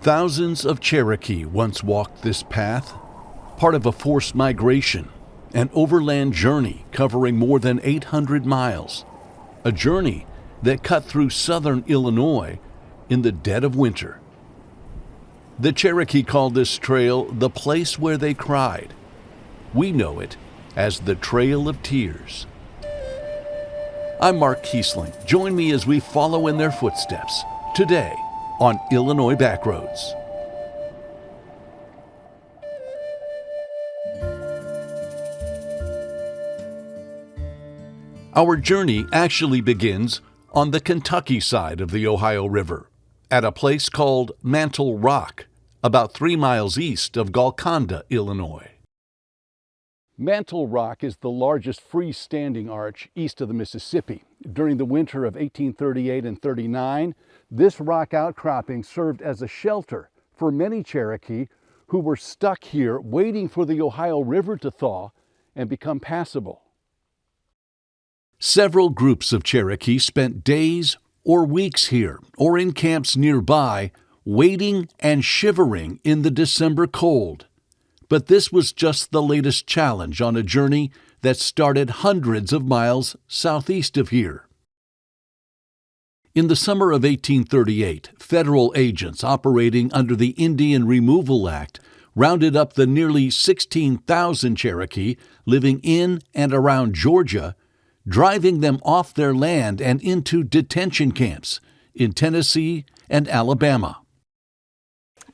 Thousands of Cherokee once walked this path, part of a forced migration, an overland journey covering more than 800 miles, a journey that cut through southern Illinois in the dead of winter. The Cherokee called this trail the place where they cried. We know it as the Trail of Tears. I'm Mark Kiesling. Join me as we follow in their footsteps today on Illinois Backroads. Our journey actually begins on the Kentucky side of the Ohio River, at a place called Mantle Rock, about 3 miles east of Golconda, Illinois. Mantle Rock is the largest freestanding arch east of the Mississippi. During the winter of 1838 and 39, this rock outcropping served as a shelter for many Cherokee who were stuck here waiting for the Ohio River to thaw and become passable. Several groups of Cherokee spent days or weeks here or in camps nearby, waiting and shivering in the December cold. But this was just the latest challenge on a journey that started hundreds of miles southeast of here. In the summer of 1838, federal agents operating under the Indian Removal Act rounded up the nearly 16,000 Cherokee living in and around Georgia, driving them off their land and into detention camps in Tennessee and Alabama.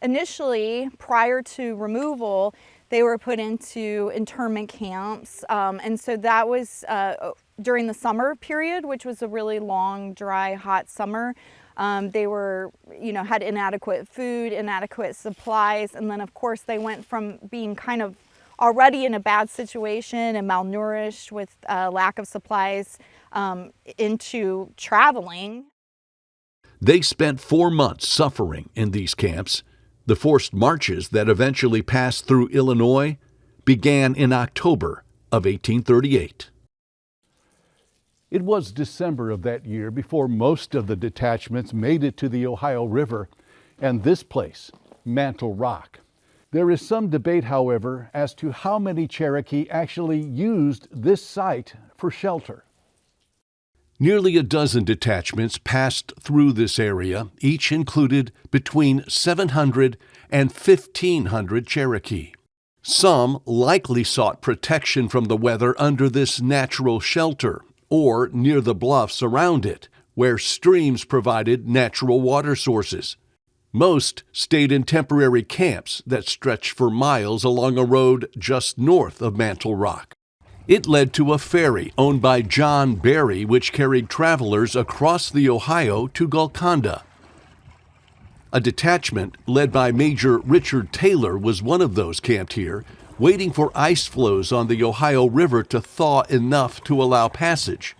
Initially, prior to removal, they were put into internment camps, and so that was during the summer period, which was a really long, dry, hot summer. They were, had inadequate food, inadequate supplies, and then of course they went from being kind of already in a bad situation and malnourished with lack of supplies into traveling. They spent 4 months suffering in these camps. The forced marches that eventually passed through Illinois began in October of 1838. It was December of that year before most of the detachments made it to the Ohio River and this place, Mantle Rock. There is some debate, however, as to how many Cherokee actually used this site for shelter. Nearly a dozen detachments passed through this area. Each included between 700 and 1,500 Cherokee. Some likely sought protection from the weather under this natural shelter or near the bluffs around it, where streams provided natural water sources. Most stayed in temporary camps that stretched for miles along a road just north of Mantle Rock. It led to a ferry owned by John Berry, which carried travelers across the Ohio to Golconda. A detachment led by Major Richard Taylor was one of those camped here, waiting for ice floes on the Ohio River to thaw enough to allow passage.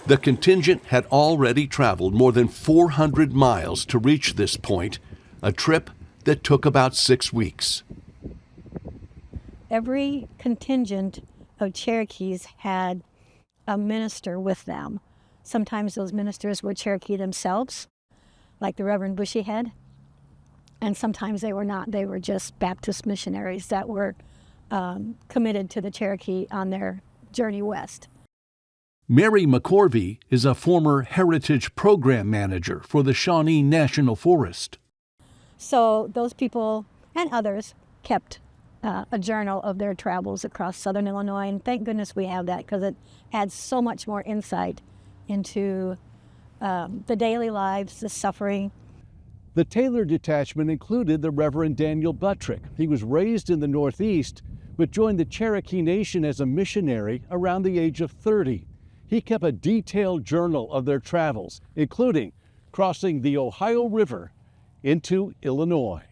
The contingent had already traveled more than 400 miles to reach this point, a trip that took about 6 weeks. Every contingent of Cherokees had a minister with them. Sometimes those ministers were Cherokee themselves, like the Reverend Bushyhead, and sometimes they were not. They were just Baptist missionaries that were committed to the Cherokee on their journey west. Mary McCorvey is a former Heritage Program Manager for the Shawnee National Forest. So those people and others kept a journal of their travels across southern Illinois, and thank goodness we have that because it adds so much more insight into the daily lives, the suffering. The Taylor detachment included the Reverend Daniel Buttrick. He was raised in the Northeast, but joined the Cherokee Nation as a missionary around the age of 30. He kept a detailed journal of their travels, including crossing the Ohio River into Illinois.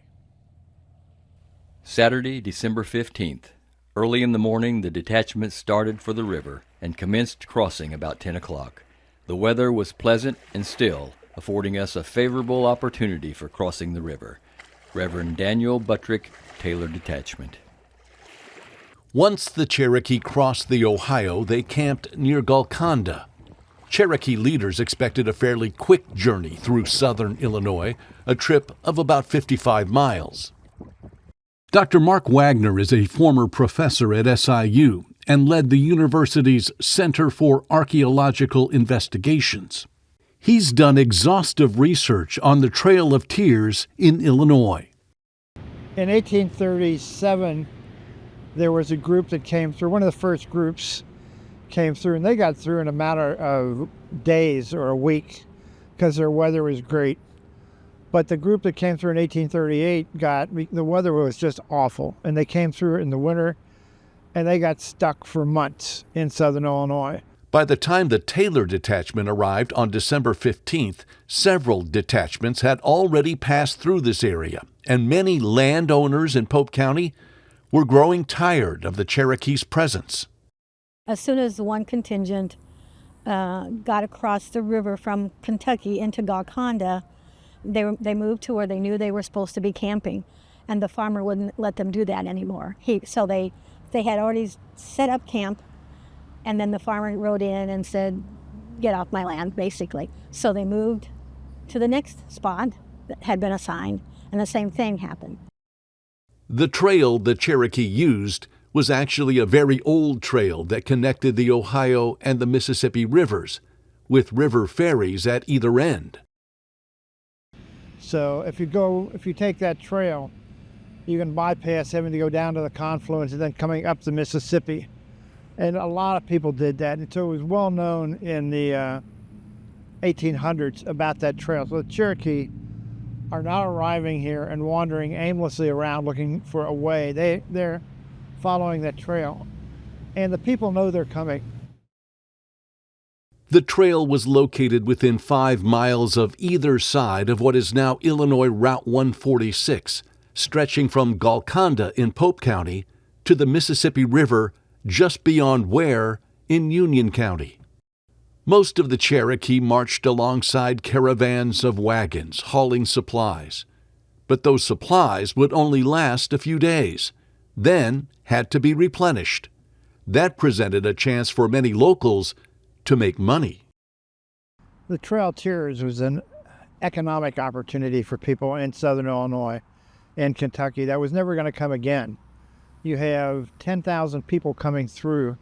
Saturday, December 15th. Early in the morning, the detachment started for the river and commenced crossing about 10 o'clock. The weather was pleasant and still, affording us a favorable opportunity for crossing the river. Reverend Daniel Buttrick, Taylor Detachment. Once the Cherokee crossed the Ohio, they camped near Golconda. Cherokee leaders expected a fairly quick journey through southern Illinois, a trip of about 55 miles. Dr. Mark Wagner is a former professor at SIU and led the university's Center for Archaeological Investigations. He's done exhaustive research on the Trail of Tears in Illinois. In 1837, there was a group that came through, one of the first groups came through, and they got through in a matter of days or a week because their weather was great. But the group that came through in 1838 the weather was just awful, and they came through in the winter, and they got stuck for months in southern Illinois. By the time the Taylor detachment arrived on December 15th, several detachments had already passed through this area, and many landowners in Pope County were growing tired of the Cherokee's presence. As soon as one contingent got across the river from Kentucky into Golconda, they moved to where they knew they were supposed to be camping, and the farmer wouldn't let them do that anymore. So they had already set up camp, and then the farmer rode in and said, "Get off my land," basically. So they moved to the next spot that had been assigned, and the same thing happened. The trail the Cherokee used was actually a very old trail that connected the Ohio and the Mississippi rivers, with river ferries at either end. So if you take that trail, you can bypass having to go down to the confluence and then coming up the Mississippi. And a lot of people did that, and so it was well known in the 1800s about that trail. So the Cherokee are not arriving here and wandering aimlessly around looking for a way. They're following that trail, and the people know they're coming. The trail was located within 5 miles of either side of what is now Illinois Route 146, stretching from Golconda in Pope County to the Mississippi River just beyond Ware in Union County. Most of the Cherokee marched alongside caravans of wagons hauling supplies, but those supplies would only last a few days, then had to be replenished. That presented a chance for many locals to make money. The Trail of Tears was an economic opportunity for people in southern Illinois and Kentucky that was never going to come again. You have 10,000 people coming through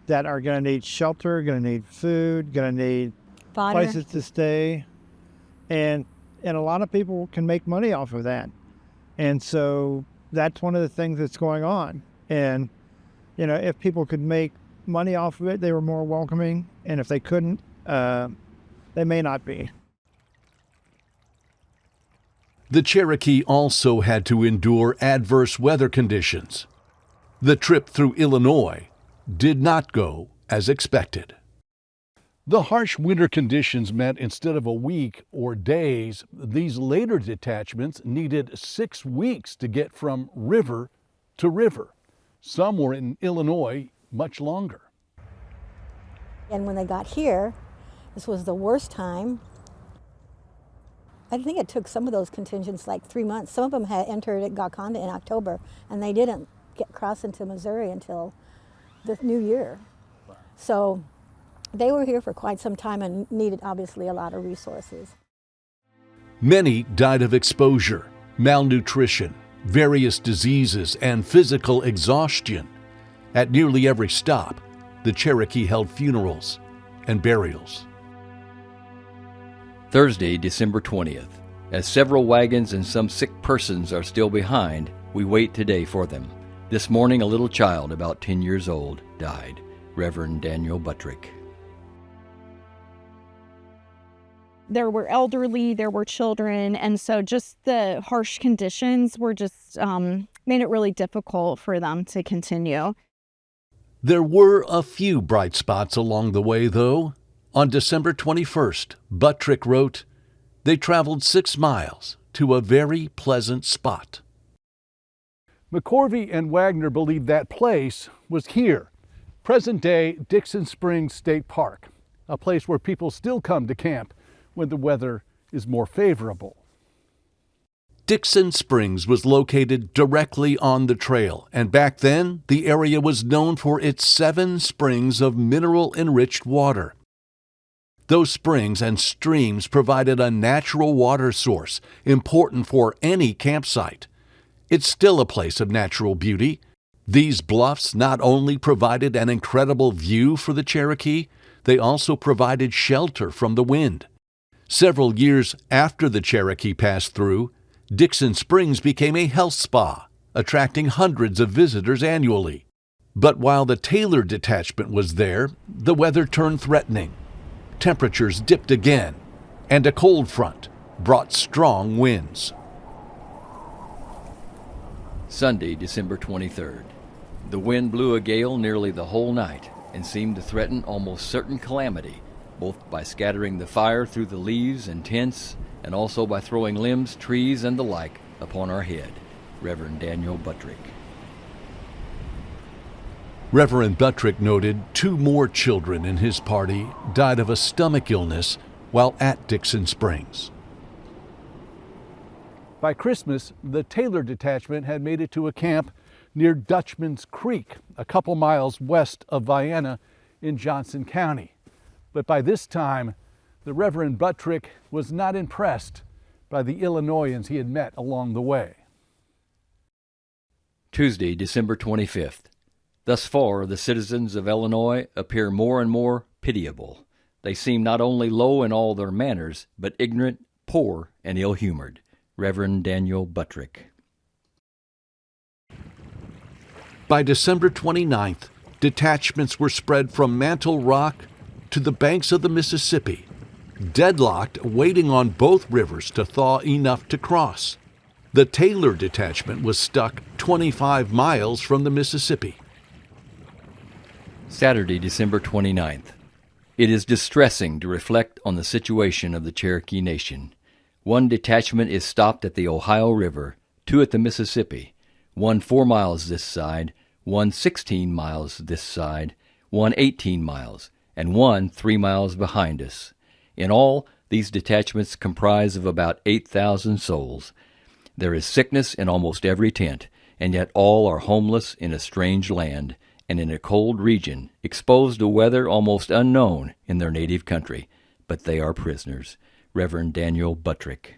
that are going to need shelter, going to need food, going to need Fodder. places to stay, and a lot of people can make money off of that. And so that's one of the things that's going on. And if people could make money off of it, they were more welcoming, and if they couldn't, they may not be. The Cherokee also had to endure adverse weather conditions. The trip through Illinois did not go as expected. The harsh winter conditions meant instead of a week or days, these later detachments needed 6 weeks to get from river to river. Some were in Illinois much longer. And when they got here, this was the worst time. I think it took some of those contingents like 3 months. Some of them had entered at Golconda in October, and they didn't get cross into Missouri until the new year. So they were here for quite some time and needed obviously a lot of resources. Many died of exposure, malnutrition, various diseases, and physical exhaustion. At nearly every stop, the Cherokee held funerals and burials. Thursday, December 20th. As several wagons and some sick persons are still behind, we wait today for them. This morning, a little child about 10 years old died. Reverend Daniel Buttrick. There were elderly, there were children, and so just the harsh conditions were just made it really difficult for them to continue. There were a few bright spots along the way, though. On December 21st, Buttrick wrote, "They traveled 6 miles to a very pleasant spot." McCorvey and Wagner believed that place was here, present-day Dixon Springs State Park, a place where people still come to camp when the weather is more favorable. Dixon Springs was located directly on the trail, and back then, the area was known for its 7 springs of mineral-enriched water. Those springs and streams provided a natural water source important for any campsite. It's still a place of natural beauty. These bluffs not only provided an incredible view for the Cherokee, they also provided shelter from the wind. Several years after the Cherokee passed through, Dixon Springs became a health spa, attracting hundreds of visitors annually. But while the Taylor detachment was there, the weather turned threatening. Temperatures dipped again, and a cold front brought strong winds. Sunday, December 23rd. The wind blew a gale nearly the whole night and seemed to threaten almost certain calamity, both by scattering the fire through the leaves and tents and also by throwing limbs, trees, and the like upon our head. Reverend Daniel Buttrick. Reverend Buttrick noted 2 more children in his party died of a stomach illness while at Dixon Springs. By Christmas, the Taylor detachment had made it to a camp near Dutchman's Creek, a couple miles west of Vienna in Johnson County. But by this time, the Reverend Buttrick was not impressed by the Illinoisans he had met along the way. Tuesday, December 25th. Thus far, the citizens of Illinois appear more and more pitiable. They seem not only low in all their manners, but ignorant, poor, and ill-humored. Reverend Daniel Buttrick. By December 29th, detachments were spread from Mantle Rock to the banks of the Mississippi, deadlocked, waiting on both rivers to thaw enough to cross. The Taylor detachment was stuck 25 miles from the Mississippi. Saturday, December 29th. It is distressing to reflect on the situation of the Cherokee Nation. 1 detachment is stopped at the Ohio River, 2 at the Mississippi, 1 4 miles this side, 1 16 miles this side, 1 18 miles, and 1 3 miles behind us. In all, these detachments comprise of about 8,000 souls. There is sickness in almost every tent, and yet all are homeless in a strange land, and in a cold region, exposed to weather almost unknown in their native country, but they are prisoners. Reverend Daniel Buttrick.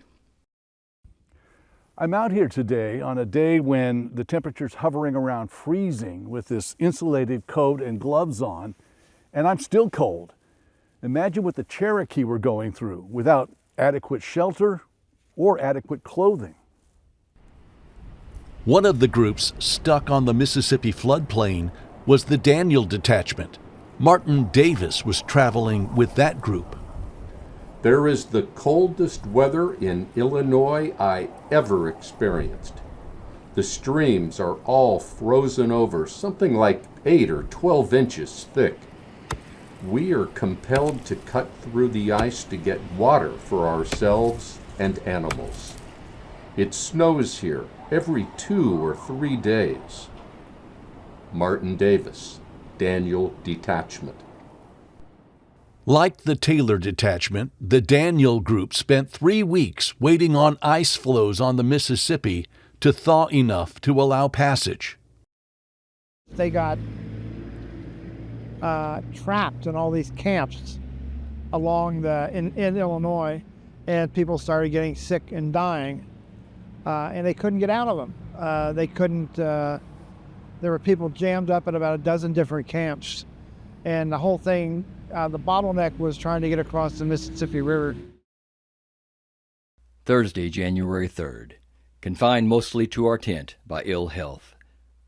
I'm out here today on a day when the temperature's hovering around freezing with this insulated coat and gloves on, and I'm still cold. Imagine what the Cherokee were going through without adequate shelter or adequate clothing. One of the groups stuck on the Mississippi floodplain was the Daniel Detachment. Martin Davis was traveling with that group. There is the coldest weather in Illinois I ever experienced. The streams are all frozen over, something like 8 or 12 inches thick. We are compelled to cut through the ice to get water for ourselves and animals. It snows here every 2 or 3 days. Martin Davis, Daniel Detachment. Like the Taylor Detachment, the Daniel group spent 3 weeks waiting on ice floes on the Mississippi to thaw enough to allow passage. They got trapped in all these camps along in Illinois, and people started getting sick and dying, and they couldn't get out of them. They couldn't. There were people jammed up at about a dozen different camps, and the whole thing, the bottleneck was trying to get across the Mississippi River. Thursday, January 3rd. Confined mostly to our tent by ill health.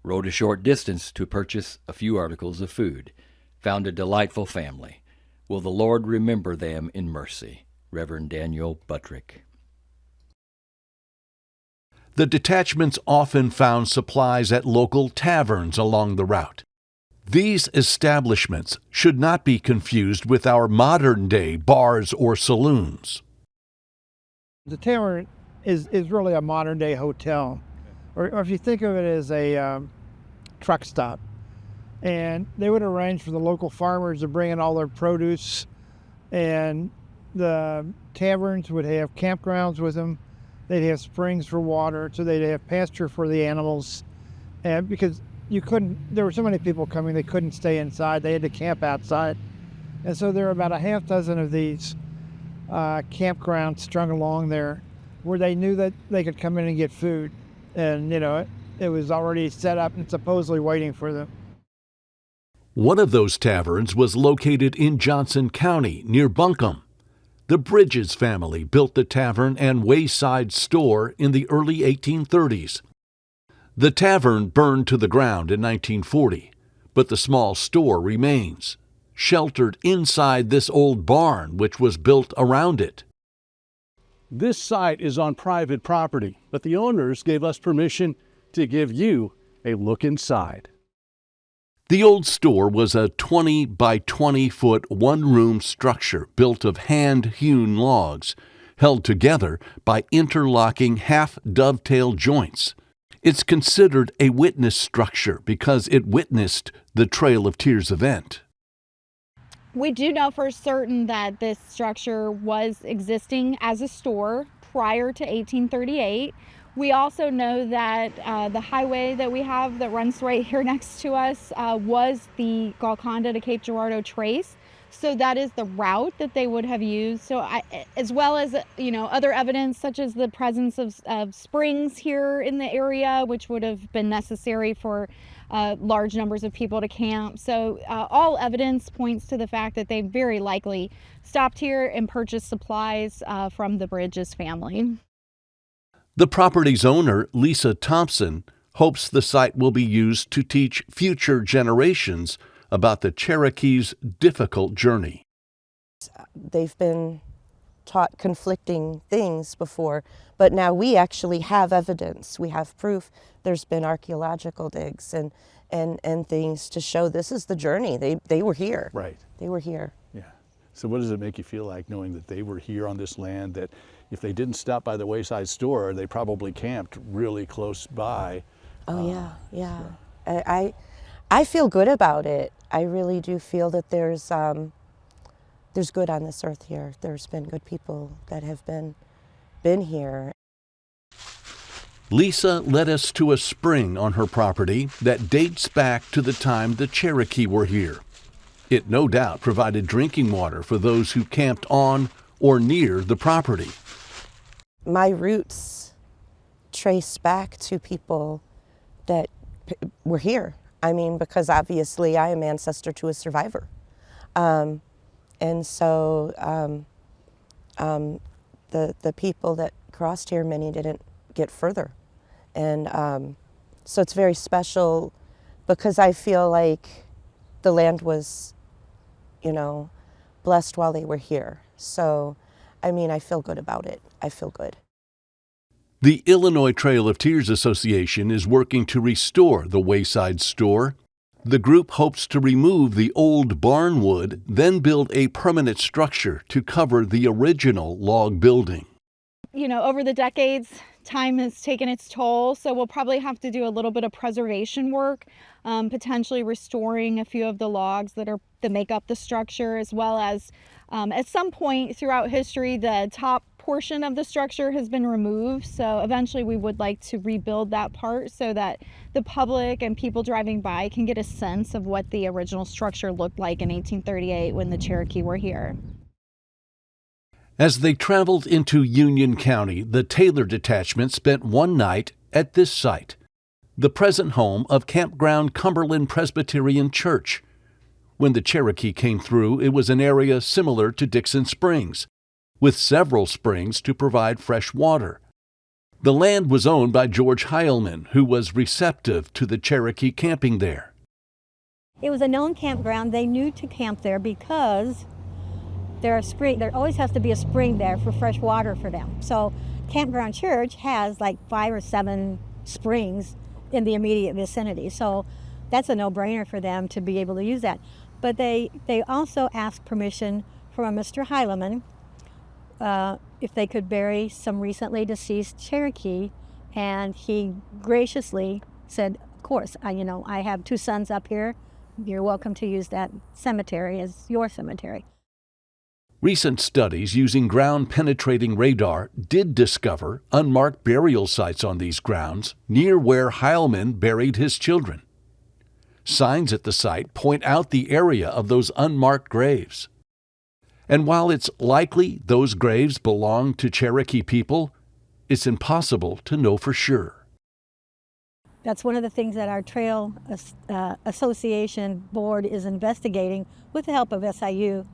Rode a short distance to purchase a few articles of food. Found a delightful family. Will the Lord remember them in mercy. Reverend Daniel Buttrick. The detachments often found supplies at local taverns along the route. These establishments should not be confused with our modern-day bars or saloons. The tavern is really a modern-day hotel, or if you think of it as a truck stop. And they would arrange for the local farmers to bring in all their produce, and the taverns would have campgrounds with them. They'd have springs for water, so they'd have pasture for the animals. And because there were so many people coming, they couldn't stay inside. They had to camp outside. And so there are about a half dozen of these campgrounds strung along there where they knew that they could come in and get food. And, it was already set up and supposedly waiting for them. One of those taverns was located in Johnson County near Buncombe. The Bridges family built the tavern and wayside store in the early 1830s. The tavern burned to the ground in 1940, but the small store remains, sheltered inside this old barn which was built around it. This site is on private property, but the owners gave us permission to give you a look inside. The old store was a 20 by 20 foot one-room structure built of hand-hewn logs, held together by interlocking half-dovetail joints. It's considered a witness structure because it witnessed the Trail of Tears event. We do know for certain that this structure was existing as a store prior to 1838. We also know that the highway that we have that runs right here next to us was the Golconda to Cape Girardeau Trace. So that is the route that they would have used. So as well as, other evidence such as the presence of springs here in the area, which would have been necessary for large numbers of people to camp. So all evidence points to the fact that they very likely stopped here and purchased supplies from the Bridges family. The property's owner, Lisa Thompson, hopes the site will be used to teach future generations about the Cherokee's difficult journey. They've been taught conflicting things before, but now we actually have evidence. We have proof. There's been archaeological digs and things to show this is the journey. They were here. Right. They were here. Yeah. So what does it make you feel like knowing that they were here on this land, that if they didn't stop by the wayside store, they probably camped really close by? Oh, yeah. I feel good about it. I really do feel that there's good on this earth here. There's been good people that have been here. Lisa led us to a spring on her property that dates back to the time the Cherokee were here. It no doubt provided drinking water for those who camped on or near the property. My roots trace back to people that were here. I mean, because obviously I am ancestor to a survivor. And so the people that crossed here, many didn't get further. And so it's very special because I feel like the land was, blessed while they were here. So, I feel good about it. I feel good. The Illinois Trail of Tears Association is working to restore the wayside store. The group hopes to remove the old barn wood, then build a permanent structure to cover the original log building. Over the decades, time has taken its toll, so we'll probably have to do a little bit of preservation work, potentially restoring a few of the logs that make up the structure, as well as at some point throughout history, the top portion of the structure has been removed. So eventually we would like to rebuild that part so that the public and people driving by can get a sense of what the original structure looked like in 1838 when the Cherokee were here. As they traveled into Union County, the Taylor Detachment spent one night at this site, the present home of Campground Cumberland Presbyterian Church. When the Cherokee came through, it was an area similar to Dixon Springs, with several springs to provide fresh water. The land was owned by George Heilman, who was receptive to the Cherokee camping there. It was a known campground. They knew to camp there because there always has to be a spring there for fresh water for them. So Campground Church has like 5 or 7 springs in the immediate vicinity. So that's a no-brainer for them to be able to use that. But they also asked permission from a Mr. Heileman if they could bury some recently deceased Cherokee, and he graciously said, of course, I have 2 sons up here. You're welcome to use that cemetery as your cemetery. Recent studies using ground-penetrating radar did discover unmarked burial sites on these grounds near where Heilman buried his children. Signs at the site point out the area of those unmarked graves. And while it's likely those graves belong to Cherokee people, it's impossible to know for sure. That's one of the things that our Trail Association Board is investigating with the help of SIU,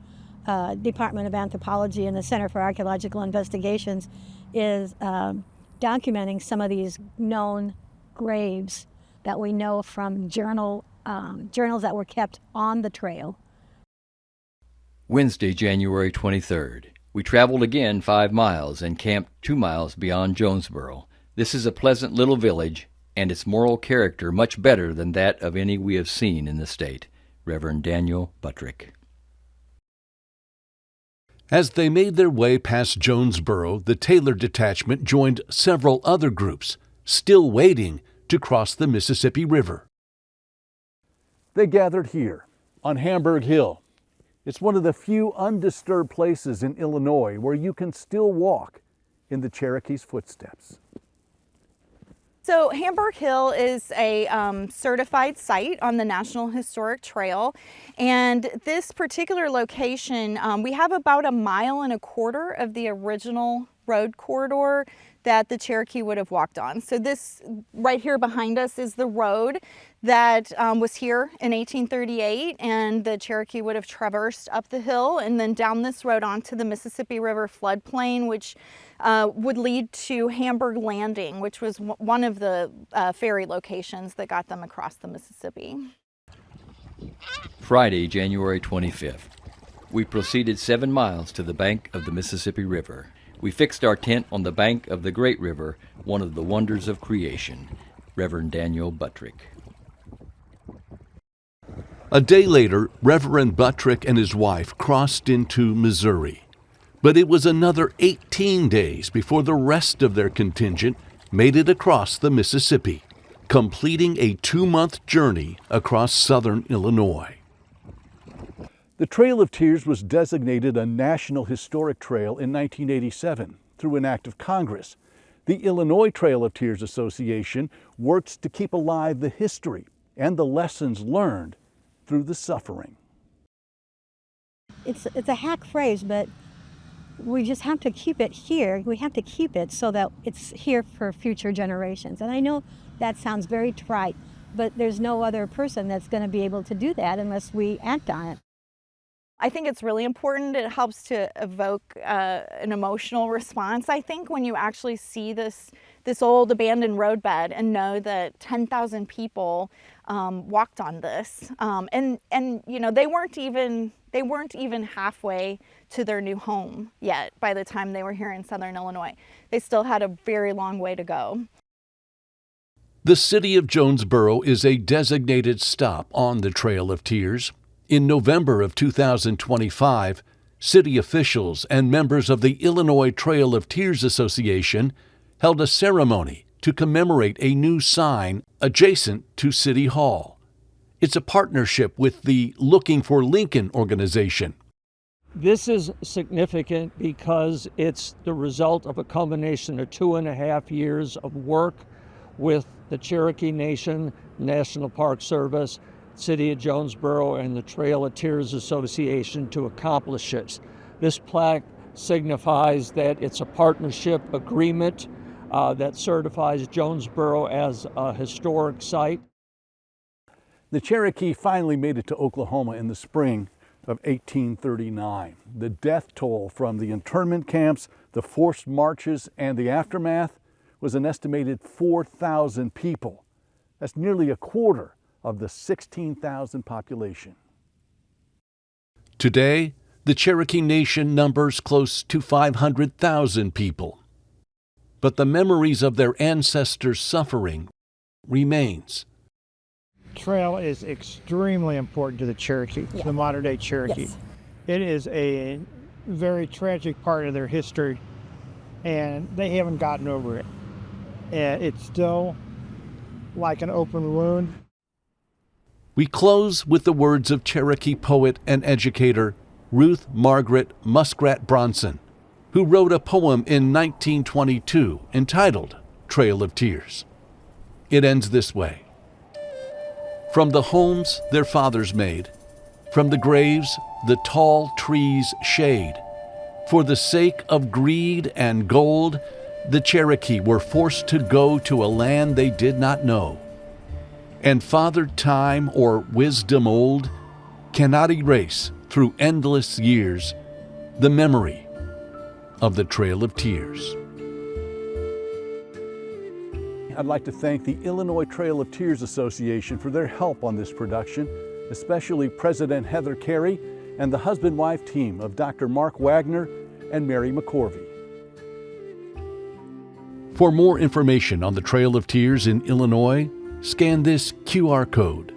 Department of Anthropology and the Center for Archaeological Investigations, is documenting some of these known graves that we know from journals that were kept on the trail. Wednesday, January 23rd. We traveled again 5 miles and camped 2 miles beyond Jonesboro. This is a pleasant little village, and its moral character much better than that of any we have seen in the state. Reverend Daniel Buttrick. As they made their way past Jonesboro, the Taylor Detachment joined several other groups, still waiting to cross the Mississippi River. They gathered here on Hamburg Hill. It's one of the few undisturbed places in Illinois where you can still walk in the Cherokee's footsteps. So Hamburg Hill is a certified site on the National Historic Trail, and this particular location, we have about 1.25 miles of the original road corridor that the Cherokee would have walked on. So this right here behind us is the road that was here in 1838, and the Cherokee would have traversed up the hill and then down this road onto the Mississippi River floodplain, which would lead to Hamburg Landing, which was one of the ferry locations that got them across the Mississippi. Friday, January 25th. We proceeded 7 miles to the bank of the Mississippi River. We fixed our tent on the bank of the Great River, one of the wonders of creation. Reverend Daniel Buttrick. A day later, Reverend Buttrick and his wife crossed into Missouri. But it was another 18 days before the rest of their contingent made it across the Mississippi, completing a 2-month journey across southern Illinois. The Trail of Tears was designated a National Historic Trail in 1987 through an act of Congress. The Illinois Trail of Tears Association works to keep alive the history and the lessons learned through the suffering. It's a hack phrase, but we just have to keep it here. We have to keep it so that it's here for future generations. And I know that sounds very trite, but there's no other person that's going to be able to do that unless we act on it. I think it's really important. It helps to evoke an emotional response, I think, when you actually see this old abandoned roadbed and know that 10,000 people walked on this. And you know, they weren't even halfway to their new home yet by the time they were here in southern Illinois. They still had a very long way to go. The city of Jonesboro is a designated stop on the Trail of Tears. In November of 2025, city officials and members of the Illinois Trail of Tears Association held a ceremony to commemorate a new sign adjacent to City Hall. It's a partnership with the Looking for Lincoln organization. This is significant because it's the result of a combination of 2.5 years of work with the Cherokee Nation, National Park Service, City of Jonesboro, and the Trail of Tears Association to accomplish it. This plaque signifies that it's a partnership agreement that certifies Jonesboro as a historic site. The Cherokee finally made it to Oklahoma in the spring of 1839. The death toll from the internment camps, the forced marches, and the aftermath was an estimated 4,000 people. That's nearly a quarter of the 16,000 population. Today, the Cherokee Nation numbers close to 500,000 people. But the memories of their ancestors' suffering remains. Trail is extremely important to the Cherokee, to the modern day Cherokee. Yes. It is a very tragic part of their history, and they haven't gotten over it. And it's still like an open wound. We close with the words of Cherokee poet and educator Ruth Margaret Muskrat Bronson, who wrote a poem in 1922 entitled Trail of Tears. It ends this way. From the homes their fathers made, from the graves the tall trees' shade. For the sake of greed and gold, the Cherokee were forced to go to a land they did not know. And Father Time or wisdom old cannot erase through endless years the memory of the Trail of Tears. I'd like to thank the Illinois Trail of Tears Association for their help on this production, especially President Heather Carey and the husband-wife team of Dr. Mark Wagner and Mary McCorvey. For more information on the Trail of Tears in Illinois, scan this QR code.